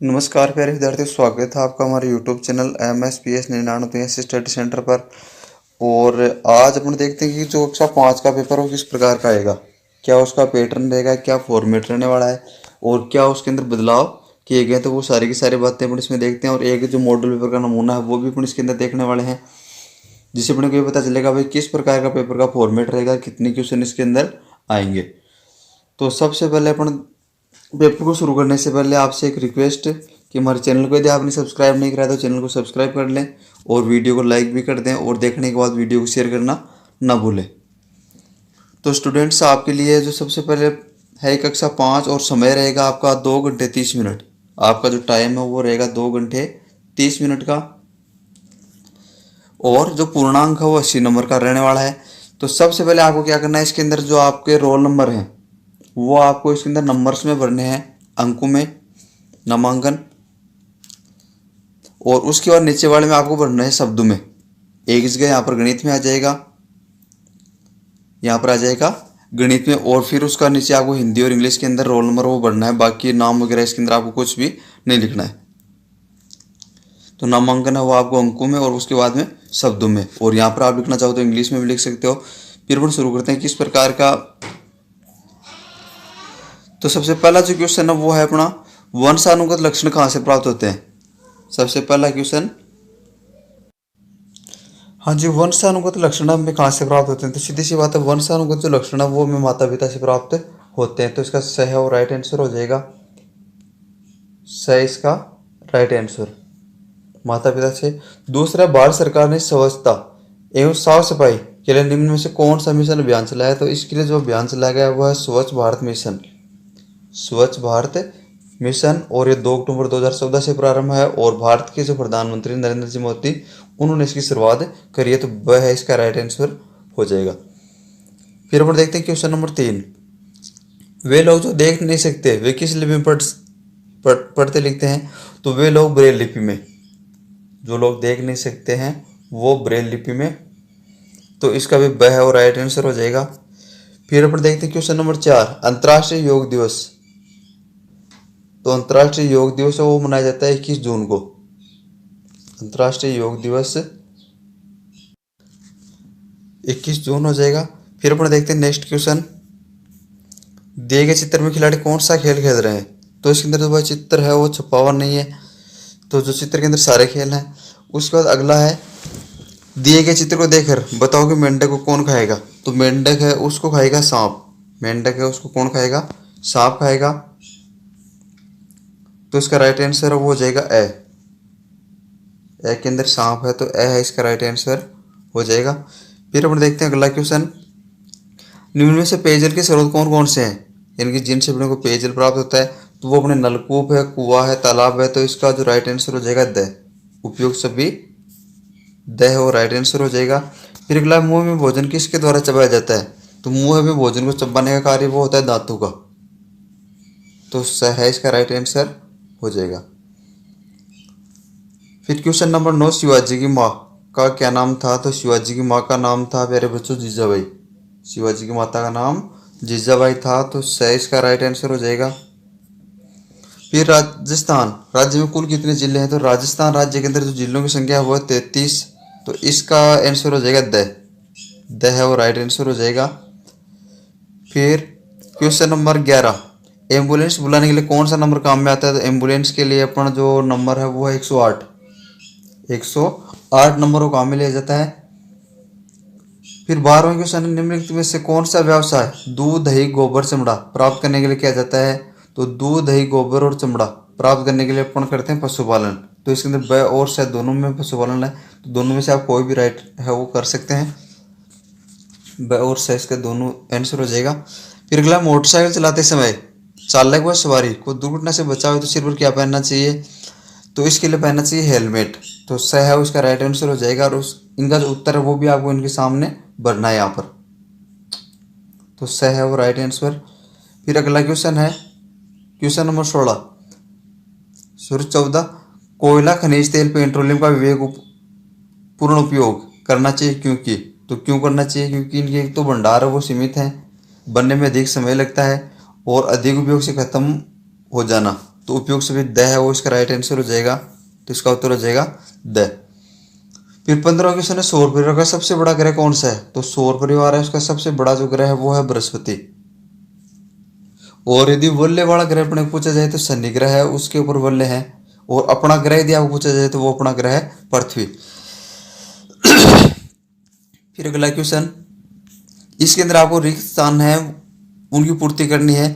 नमस्कार प्यारे विद्यार्थियों, स्वागत है आपका हमारे YouTube channel MSPS 99 study centre पर। और आज अपन देखते हैं कि जो कक्षा 5 का पेपर हो किस प्रकार का आएगा, क्या उसका पैटर्न रहेगा, क्या फॉर्मेट रहने वाला है और क्या उसके अंदर बदलाव किए गए। तो वो सारी की सारी बातें अपन इसमें देखते हैं और एक जो मॉडल पेपर का नमूना है वो भी अपन इसके अंदर देखने वाले हैं, जिससे अपने को ये पता चलेगा भाई किस प्रकार का पेपर का फॉर्मेट रहेगा, कितने क्वेश्चन इसके अंदर आएंगे। तो सबसे पहले अपन पेपर को शुरू करने से पहले आपसे एक रिक्वेस्ट कि हमारे चैनल को यदि आपने सब्सक्राइब नहीं करा तो चैनल को सब्सक्राइब कर लें और वीडियो को लाइक भी कर दें और देखने के बाद वीडियो को शेयर करना ना भूलें। तो स्टूडेंट्स, आपके लिए जो सबसे पहले है कक्षा 5 और समय रहेगा आपका 2 घंटे 30 मिनट। आपका जो टाइम है वो रहेगा 2 घंटे 30 मिनट का और जो पूर्णांक है वो 80 नंबर का रहने वाला है। तो सबसे पहले आपको क्या करना है, इसके अंदर जो आपके रोल नंबर हैं वो आपको इसके अंदर नंबर्स में भरने हैं, अंकों में, नामांकन। और उसके बाद नीचे वाले में आपको भरना है शब्दों में। एक जगह यहाँ पर गणित में आ जाएगा, यहाँ पर आ जाएगा गणित में, और फिर उसका नीचे आपको हिंदी और इंग्लिश के अंदर रोल नंबर वो भरना है। बाकी नाम वगैरह इसके अंदर आपको कुछ भी नहीं लिखना है। तो नामांकन है वो आपको अंकों में और उसके बाद में शब्दों में, और यहाँ पर आप लिखना चाहो तो इंग्लिश में भी लिख सकते हो। फिर अपन शुरू करते हैं किस प्रकार का। तो सबसे पहला जो क्वेश्चन है वो है अपना, वंशानुगत लक्षण कहाँ से प्राप्त होते हैं। सबसे पहला क्वेश्चन, हाँ जी, वंशानुगत लक्षण हमें कहाँ से प्राप्त होते हैं। तो सीधी सी बात है, वंशानुगत जो लक्षण है वो हमें माता पिता से प्राप्त होते हैं। तो इसका सही और राइट आंसर हो जाएगा, सही इसका राइट आंसर माता पिता से। दूसरा, भारत सरकार ने स्वच्छता एवं साफ सफाई के लिए निम्न में से कौन सा मिशन अभियान चलाया। तो इसके लिए जो अभियान चलाया गया वह है स्वच्छ भारत मिशन। स्वच्छ भारत मिशन, और ये 2 अक्टूबर 2014 से प्रारंभ है और भारत के जो प्रधानमंत्री नरेंद्र जी मोदी उन्होंने इसकी शुरुआत करी है। तो वह है इसका राइट आंसर हो जाएगा। फिर अपन देखते हैं क्वेश्चन नंबर 3, वे लोग जो देख नहीं सकते वे किस लिपि में पढ़ते लिखते हैं। तो वे लोग ब्रेल लिपि में। जो लोग देख नहीं सकते हैं वो ब्रेल लिपि में। तो इसका भी वह है और राइट आंसर हो जाएगा। फिर अपन देखते हैं क्वेश्चन नंबर 4, अंतर्राष्ट्रीय योग दिवस। तो अंतर्राष्ट्रीय योग दिवस है वो मनाया जाता है 21 जून को। अंतर्राष्ट्रीय योग दिवस 21 जून हो जाएगा। फिर अपन देखते हैं नेक्स्ट क्वेश्चन, दिए गए चित्र में खिलाड़ी कौन सा खेल खेल रहे हैं। तो इसके अंदर जो वह चित्र है वो छपा हुआ नहीं है, तो जो चित्र के अंदर सारे खेल हैं। उसके बाद अगला है, दिए गए चित्र को देखकर बताओ कि मेंढक को कौन खाएगा। तो मेंढक है उसको खाएगा सांप। मेंढक है उसको कौन खाएगा, सांप खाएगा। तो इसका राइट आंसर वो हो जाएगा ए के अंदर सांप है, तो ए है इसका राइट आंसर हो जाएगा। फिर अपन देखते हैं अगला क्वेश्चन, निम्न में से पेयजल के स्रोत कौन कौन से हैं, यानी कि जिनसे अपने को पेयजल प्राप्त होता है। तो वो अपने नलकूप है, कुआं है, तालाब है। तो इसका जो राइट आंसर हो जाएगा द, उपयुक्त सभी द है और राइट आंसर हो जाएगा। फिर अगला, मुंह में भोजन किसके द्वारा चबाया जाता है। तो मुंह में भोजन को चबाने का कार्य वो होता है दांतों का। तो है इसका राइट आंसर हो जाएगा। फिर क्वेश्चन नंबर 9, शिवाजी की माँ का क्या नाम था। तो शिवाजी की माँ का नाम था प्यारे बच्चों जीजाबाई। शिवाजी की माता का नाम जीजाबाई था। तो सही इसका राइट आंसर हो जाएगा। फिर राजस्थान राज्य में कुल कितने जिले हैं। तो राजस्थान राज्य के अंदर जो जिलों की संख्या है वो है 33। तो इसका आंसर हो जाएगा द है वो राइट आंसर हो जाएगा। फिर क्वेश्चन नंबर 11, एम्बुलेंस बुलाने के लिए कौन सा नंबर काम में आता है। तो एम्बुलेंस के लिए अपना जो नंबर है वो है 108 नंबर को काम में लिया जाता है। फिर 12वां क्वेश्चन, निम्नलिखित में से कौन सा व्यवसाय दूध, दही, गोबर, चमड़ा प्राप्त करने के लिए किया जाता है। तो दूध, दही, गोबर और चमड़ा प्राप्त करने के लिए अपन करते हैं पशुपालन। तो इसके अंदर ब और शायद दोनों में पशुपालन है। तो दोनों में से आप कोई भी राइट है वो कर सकते हैं। ब और शायद इसका दोनों आंसर हो जाएगा। फिर अगला, मोटरसाइकिल चलाते समय चालक व सवारी को दुर्घटना से बचाव तो सिर पर क्या पहनना चाहिए। तो इसके लिए पहनना चाहिए हेलमेट। तो सही है उसका राइट आंसर हो जाएगा। और इनका जो उत्तर है वो भी आपको इनके सामने भरना है यहाँ पर। तो सही है वो राइट आंसर। फिर अगला क्वेश्चन है क्वेश्चन नंबर 14, कोयला, खनिज तेल, पेट्रोलियम का विवेकपूर्ण उपयोग करना चाहिए क्योंकि। तो क्यों करना चाहिए, क्योंकि इनके एक तो भंडार है वो सीमित है, बनने में अधिक समय लगता है और अधिक उपयोग से खत्म हो जाना तो उपयुक्त सभी द है वो इसका राइट आंसर हो जाएगा। तो इसका उत्तर हो जाएगा द। फिर 15वां क्वेश्चन है सौर परिवार का सबसे बड़ा ग्रह कौन सा है? तो सौर परिवार है उसका सबसे बड़ा जो ग्रह है वो है बृहस्पति। और यदि वल्य वाला ग्रह अपने पूछा जाए तो शनि ग्रह है, उसके ऊपर वल्य है। और अपना ग्रह यदि आपको पूछा जाए तो वो अपना ग्रह है पृथ्वी। फिर अगला क्वेश्चन, इसके अंदर आपको रिक्त स्थान है उनकी पूर्ति करनी है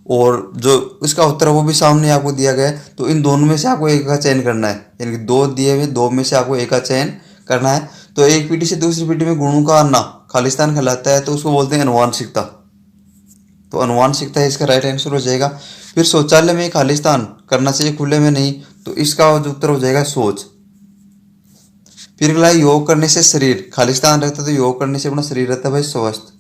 और जो इसका उत्तर है वो भी सामने आपको दिया गया है। तो इन दोनों में से आपको एक का चयन करना है, यानी कि दो दिए हुए, दो में से आपको एक का चयन करना है। तो एक पीढ़ी से दूसरी पीढ़ी में गुणों का आना खालिस्तान कहलाता है, तो उसको बोलते हैं अनुवांशिकता। तो अनुवांशिकता है इसका राइट आंसर हो जाएगा। फिर शौचालय में खालिस्तान करना चाहिए, खुले में नहीं, तो इसका जो उत्तर हो जाएगा शौच। फिर अगला योग करने से शरीर खालिस्तान रहता है, तो योग करने से अपना शरीर रहता है भाई स्वस्थ।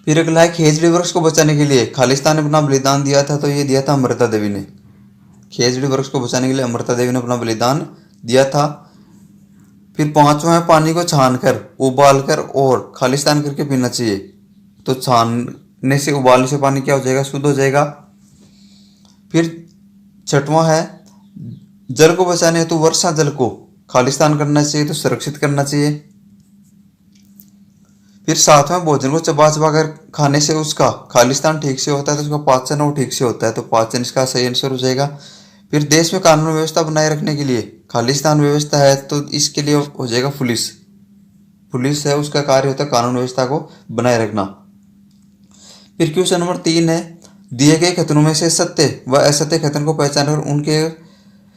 फिर अगला है खेजड़ी वृक्ष को बचाने के लिए खालिस्तान ने अपना बलिदान दिया था, तो ये दिया था अमृता देवी ने। खेजड़ी वृक्ष को बचाने के लिए अमृता देवी ने अपना बलिदान दिया था। फिर 5वां है पानी को छानकर उबालकर और खालिस्तान करके पीना चाहिए। तो छानने से उबालने से पानी क्या हो जाएगा? शुद्ध हो जाएगा। फिर 6वां है जल को बचाने हेतु वर्षा जल को खालिस्तान करना चाहिए, तो सुरक्षित करना चाहिए। फिर 7वां भोजन को चबा चबा कर खाने से उसका खालिस्तान ठीक से होता है, तो उसका पाचन वो ठीक से होता है, तो पाचन इसका सही आंसर हो जाएगा। फिर देश में कानून व्यवस्था बनाए रखने के लिए खालिस्तान व्यवस्था है, तो इसके लिए हो जाएगा पुलिस। पुलिस है उसका कार्य होता है कानून व्यवस्था को बनाए रखना। फिर क्वेश्चन नंबर 3 है दिए गए कथनों में से सत्य व असत्य कथन को पहचान कर उनके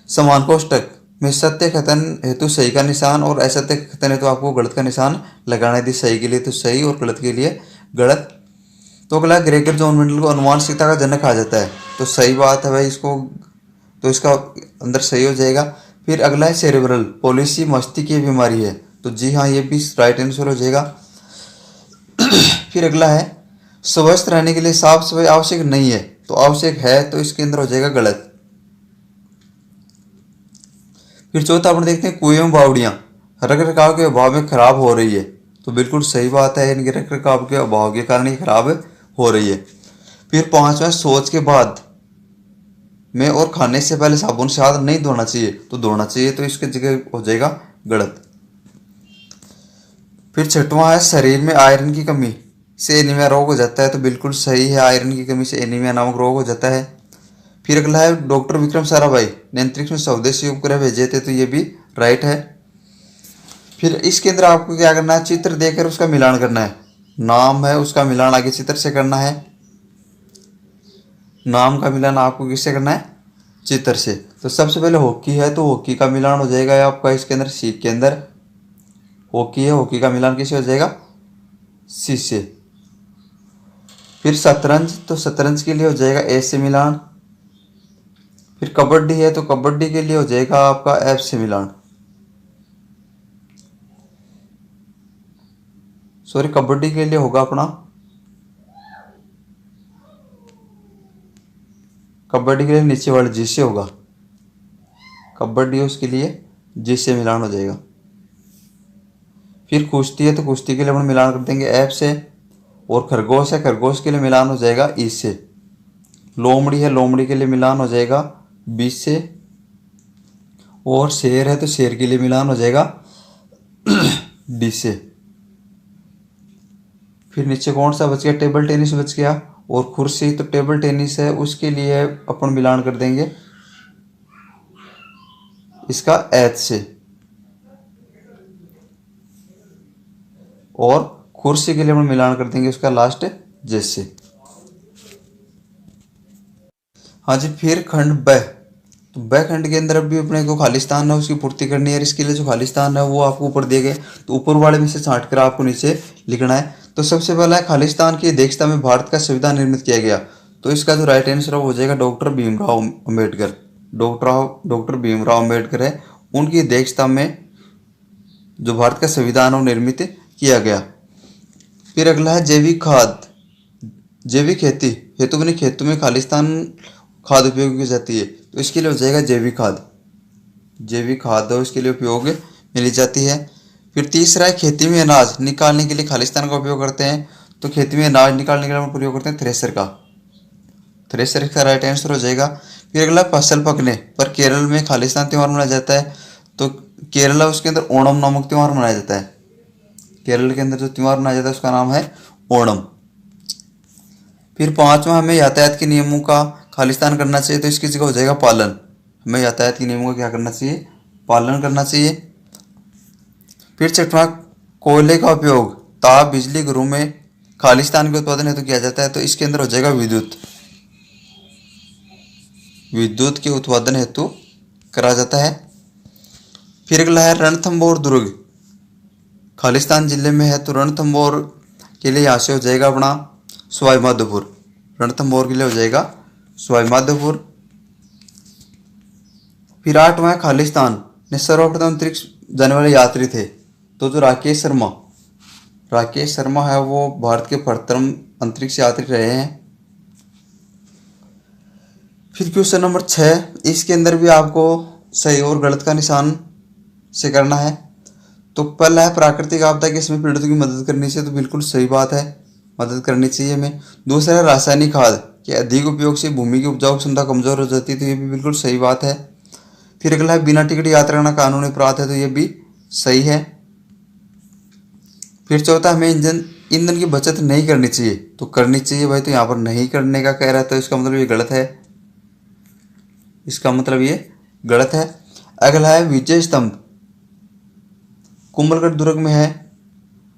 समान कोष्टक में सत्य कथन हेतु सही का निशान और असत्य कथन हेतु आपको गलत का निशान लगाना है। सही के लिए तो सही और गलत के लिए गलत। तो अगला ग्रेगर जॉन मेंडल को अनुवांशिकता का जनक कहा जाता है, तो सही बात है भाई इसको, तो इसका अंदर सही हो जाएगा। फिर अगला है सेरेब्रल पॉलिसी मस्तिष्क की बीमारी है, तो जी हाँ ये भी राइट आंसर हो जाएगा। फिर अगला है स्वस्थ रहने के लिए साफ सफाई आवश्यक नहीं है, तो आवश्यक है, तो इसके अंदर हो जाएगा गलत। फिर चौथा अपन देखते हैं कुएं में बावड़ियां रख रखाव के अभाव में खराब हो रही है, तो बिल्कुल सही बात है, इनके रख रखाव के अभाव के कारण ये खराब हो रही है। फिर 5वां शौच के बाद में और खाने से पहले साबुन से हाथ नहीं धोना चाहिए, तो धोना चाहिए, तो इसके जगह हो जाएगा गलत। फिर 6वां है शरीर में आयरन की कमी से एनीमिया रोग हो जाता है, तो बिल्कुल सही है, आयरन की कमी से एनीमिया नामक रोग हो जाता है। फिर अगला है डॉक्टर विक्रम साराभाई ने अंतरिक्ष में स्वदेशी उपग्रह भेजे थे, तो ये भी राइट है। फिर इसके अंदर आपको क्या करना है? चित्र देकर उसका मिलान करना है। नाम है उसका मिलान आगे चित्र से करना है। नाम का मिलान आपको किससे करना है? चित्र से। तो सबसे पहले हॉकी है, तो हॉकी का मिलान हो जाएगा आपका इसके अंदर सी के अंदर। हॉकी है, हॉकी का मिलान किससे हो जाएगा? सी से। फिर शतरंज, तो शतरंज के लिए हो जाएगा ए से मिलान। फिर कबड्डी है, तो कबड्डी के लिए हो जाएगा आपका एफ से मिलान। सॉरी, कबड्डी के लिए होगा अपना, कबड्डी के लिए नीचे वाले जी से होगा। कबड्डी उसके लिए जी से मिलान हो जाएगा। फिर कुश्ती है, तो कुश्ती के लिए अपन मिलान कर देंगे एफ से। और खरगोश है, खरगोश के लिए मिलान हो जाएगा ई से। लोमड़ी है, लोमड़ी के लिए मिलान हो जाएगा बी से। और शेर है, तो शेर के लिए मिलान हो जाएगा डी से। फिर नीचे कौन सा बच गया? टेबल टेनिस बच गया। और कुर्सी, तो टेबल टेनिस है उसके लिए अपन मिलान कर देंगे इसका एच से। और कुर्सी के लिए अपन मिलान कर देंगे उसका लास्ट जेस से। हाँ जी, फिर खंड ब, तो ब खंड के अंदर भी अपने को खालिस्तान है उसकी पूर्ति करनी है। इसके लिए जो खालिस्तान है वो आपको ऊपर दिए गए, तो ऊपर वाले में से छांट कर आपको नीचे लिखना है। तो सबसे पहला है खालिस्तान की अध्यक्षता में भारत का संविधान निर्मित किया गया, तो इसका जो राइट आंसर हो जाएगा डॉक्टर भीमराव अम्बेडकर। डॉक्टर भीमराव अम्बेडकर है, उनकी अध्यक्षता में जो भारत का संविधान वो निर्मित किया गया। फिर अगला है जैविक खाद, जैविक खेती हेतु बनी खेतों में खालिस्तान खाद उपयोग की जाती है, तो इसके लिए हो जाएगा जैविक खाद। जैविक खाद हो इसके लिए उपयोग मिली जाती है। फिर तीसरा है खेती में अनाज निकालने के लिए खालिस्तान का उपयोग करते हैं, तो खेती में अनाज निकालने के लिए हम प्रयोग करते हैं थ्रेसर का। थ्रेसर इसका राइट आंसर हो जाएगा। फिर अगला फसल पकने पर केरल में खालिस्तान त्यौहार मनाया जाता है, तो केरला उसके अंदर ओणम नामक त्यौहार मनाया जाता है। केरल के अंदर जो त्यौहार मनाया जाता है उसका नाम है ओणम। फिर पांचवा, हमें यातायात के नियमों का खालिस्तान करना चाहिए, तो इसकी जगह हो जाएगा पालन। हमें यातायात के नियमों का क्या करना चाहिए, पालन करना चाहिए। फिर छठवां, कोयले का उपयोग ताप बिजली घरों में खालिस्तान के उत्पादन हेतु किया जाता है, तो इसके अंदर हो जाएगा विद्युत। विद्युत के उत्पादन हेतु करा जाता है। फिर अगला है रणथंभौर दुर्ग, खालिस्तान जिले में है, तो रणथंभौर के लिए यहाँ से हो जाएगा अपना सवाई माधोपुर। रणथंभौर के लिए हो जाएगा सवाई माधोपुर। फिर आठवां, खालिस्तान में सर्वप्रथम अंतरिक्ष जाने वाले यात्री थे, तो जो राकेश शर्मा है वो भारत के प्रथम अंतरिक्ष यात्री रहे हैं। फिर क्वेश्चन नंबर 6, इसके अंदर भी आपको सही और गलत का निशान से करना है। तो पहला है प्राकृतिक आपदा के समय पीड़ितों की मदद करनी चाहिए, तो बिल्कुल सही बात है, मदद करनी चाहिए हमें। दूसरा है रासायनिक खाद के अधिक उपयोग से भूमि की उपजाऊ क्षमता कमजोर हो जाती है, तो ये भी बिल्कुल सही बात है। फिर अगला है बिना टिकट यात्रा करना कानूनी अपराध है, तो ये भी सही है। फिर चौथा, हमें ईंधन की बचत नहीं करनी चाहिए, तो करनी चाहिए भाई, तो यहाँ पर नहीं करने का कह रहा है, तो इसका मतलब ये गलत है, इसका मतलब ये गलत है। अगला है विजय स्तंभ कुंभलगढ़ दुर्ग में है,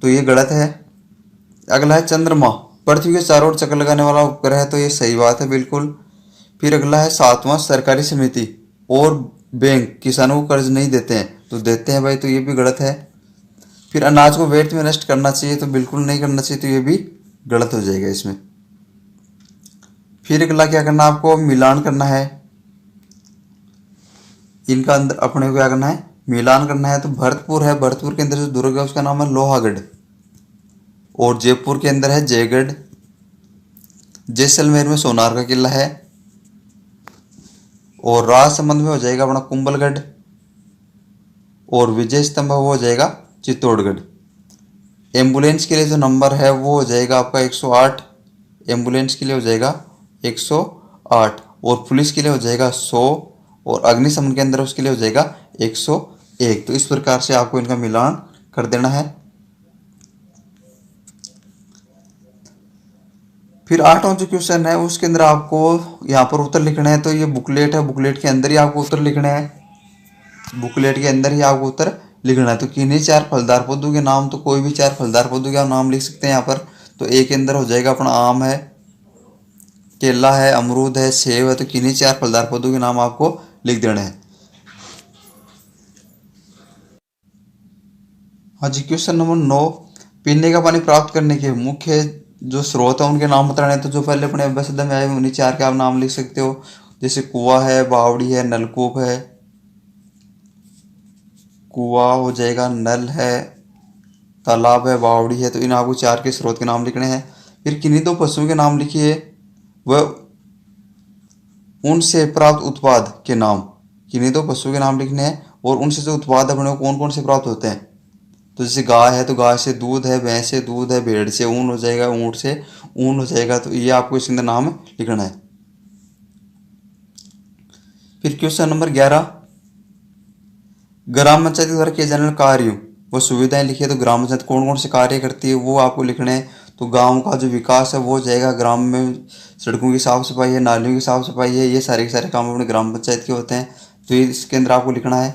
तो ये गलत है। अगला है चंद्रमा पृथ्वी के चारों ओर चक्कर लगाने वाला उपग्रह है, तो ये सही बात है बिल्कुल। फिर अगला है सातवां, सरकारी समिति और बैंक किसानों को कर्ज नहीं देते हैं, तो देते हैं भाई, तो ये भी गलत है। फिर अनाज को व्यर्थ में नष्ट करना चाहिए, तो बिल्कुल नहीं करना चाहिए, तो ये भी गलत हो जाएगा इसमें। फिर अगला क्या करना, आपको मिलान करना है, इनका अंदर अपने को क्या करना है, मिलान करना है। तो भरतपुर है, भरतपुर के अंदर जो दुर्ग है उसका नाम है लोहागढ़, और जयपुर के अंदर है जयगढ़। जैसलमेर में सोनार का किला है, और राजसमंद में हो जाएगा अपना कुंभलगढ़, और विजय स्तंभ वो हो जाएगा चित्तौड़गढ़। एम्बुलेंस के लिए जो नंबर है वो हो जाएगा आपका 108, एम्बुलेंस के लिए हो जाएगा 108, और पुलिस के लिए हो जाएगा 100, और अग्निशमन के अंदर उसके लिए हो जाएगा 101। तो इस प्रकार से आपको इनका मिलान कर देना है। फिर आठवां जो क्वेश्चन है उसके अंदर आपको यहाँ पर उत्तर लिखना है, तो ये बुकलेट है, बुकलेट के अंदर ही आपको उत्तर लिखना है, बुकलेट के अंदर ही आपको उत्तर लिखना है। तो किन्हीं 4 फलदार पौधों के नाम, तो कोई भी 4 फलदार पौधों के आप नाम लिख सकते हैं यहाँ पर। तो ए के अंदर हो जाएगा अपना आम है, केला है, अमरूद है, सेब है, तो किन्हीं 4 फलदार पौधों के नाम आपको लिख देने हैं। हाँ जी, क्वेश्चन नंबर 9, पीने का पानी प्राप्त करने के मुख्य जो स्रोत है उनके नाम बताने हैं। तो जो पहले अपने अभ्यास में आए उन्हीं 4 के आप नाम लिख सकते हो, जैसे कुआं है, बावड़ी है, नलकूप है, कुआं हो जाएगा, नल है, तालाब है, बावड़ी है, तो इन आपको 4 के स्रोत के नाम लिखने हैं। फिर किन्हीं 2 पशुओं के नाम लिखिए, वह उनसे प्राप्त उत्पाद के नाम, किन्हीं 2 पशुओं के नाम लिखने हैं, और उनसे जो उत्पाद अपने को कौन कौन से प्राप्त होते हैं। तो जैसे गाय है तो गाय से दूध है, भैंस से दूध है, भेड़ से ऊन हो जाएगा, ऊँट से ऊन हो जाएगा, तो ये आपको इसके अंदर नाम लिखना है। फिर क्वेश्चन नंबर 11, ग्राम पंचायत द्वारा किए जाने वाले कार्यों वो सुविधाएं लिखिए। तो ग्राम पंचायत कौन कौन से कार्य करती है वो आपको लिखने हैं। तो गांव का जो विकास है वो हो जाएगा, ग्राम में सड़कों की साफ सफाई है, नालियों की साफ सफाई है, ये सारे के सारे काम अपने ग्राम पंचायत के होते हैं, तो ये इसके अंदर आपको लिखना है।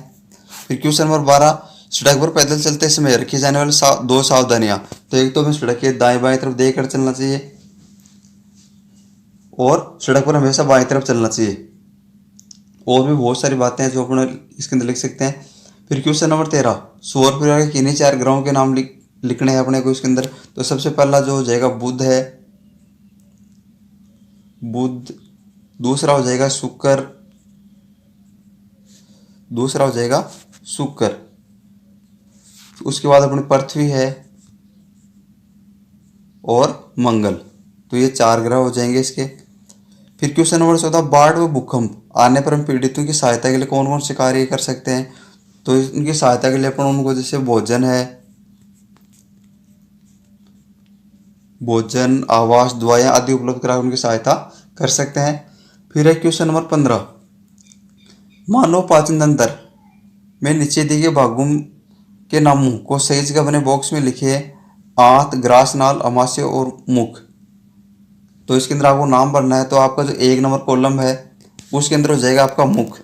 फिर क्वेश्चन नंबर 12, सड़क पर पैदल चलते समय रखी जाने वाली 2 सावधानियां। तो एक तो हमें सड़क के दाएं बाएं तरफ देख कर चलना चाहिए, और सड़क पर हमेशा बाएं तरफ चलना चाहिए। और भी बहुत सारी बातें हैं जो अपने इसके अंदर लिख सकते हैं। फिर क्वेश्चन नंबर 13, सौर परिवार के किन्हीं 4 ग्रहों के नाम लिखने हैं अपने को इसके अंदर। तो सबसे पहला जो हो जाएगा बुध है, बुध, दूसरा हो जाएगा शुक्र, दूसरा हो जाएगा शुक्र, उसके बाद अपनी पृथ्वी है और मंगल, तो ये 4 ग्रह हो जाएंगे इसके। फिर क्वेश्चन नंबर 14, बाढ़ व भूकंप आने पर हम पीड़ितों की सहायता के लिए कौन कौन से कार्य कर सकते हैं। तो इनकी सहायता के लिए अपन उनको जैसे भोजन है, भोजन, आवास, दवाएं आदि उपलब्ध करा उनकी सहायता कर सकते हैं। फिर है क्वेश्चन नंबर 15, मानव पाचन तंत्र में नीचे दिए गए भागों के नामों को सही जगह बने बॉक्स में लिखे। आंत, ग्रासनाल, अमाशय और मुख। तो इसके अंदर आपको नाम भरना है। तो आपका जो 1 नंबर कॉलम है उसके अंदर हो जाएगा आपका मुख,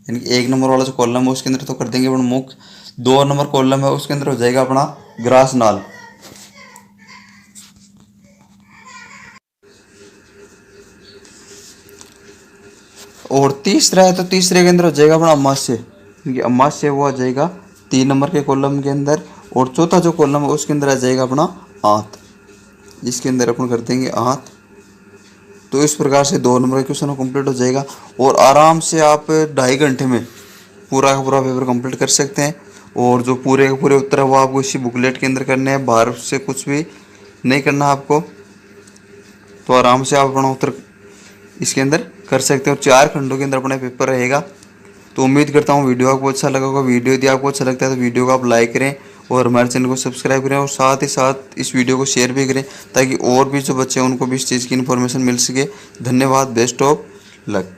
यानी कि 1 नंबर वाला जो कॉलम है उसके अंदर तो कर देंगे अपना मुख। 2 नंबर कॉलम है उसके अंदर हो जाएगा अपना ग्रासनाल। और तीसरा है तो तीसरे के अंदर हो जाएगा अपना अमाशय, क्योंकि अमाशय वो आ जाएगा 3 नंबर के कॉलम के अंदर। और चौथा जो कॉलम है उसके अंदर आ जाएगा अपना आंत, इसके अंदर अपन कर देंगे आंत। तो इस प्रकार से 2 नंबर का क्वेश्चन कंप्लीट हो जाएगा और आराम से आप 2.5 घंटे में पूरा का पूरा पेपर कंप्लीट कर सकते हैं। और जो पूरे के पूरे उत्तर है वो आपको इसी बुकलेट के अंदर करने हैं, बाहर से कुछ भी नहीं करना आपको। तो आराम से आप अपना उत्तर इसके अंदर कर सकते हो। 4 खंडों के अंदर अपना पेपर रहेगा। तो उम्मीद करता हूँ वीडियो आपको अच्छा लगा होगा। वीडियो यदि आपको अच्छा लगता है तो वीडियो को आप लाइक करें और हमारे चैनल को सब्सक्राइब करें और साथ ही साथ इस वीडियो को शेयर भी करें, ताकि और भी जो बच्चे हैं उनको भी इस चीज़ की इन्फॉर्मेशन मिल सके। धन्यवाद। Best of luck.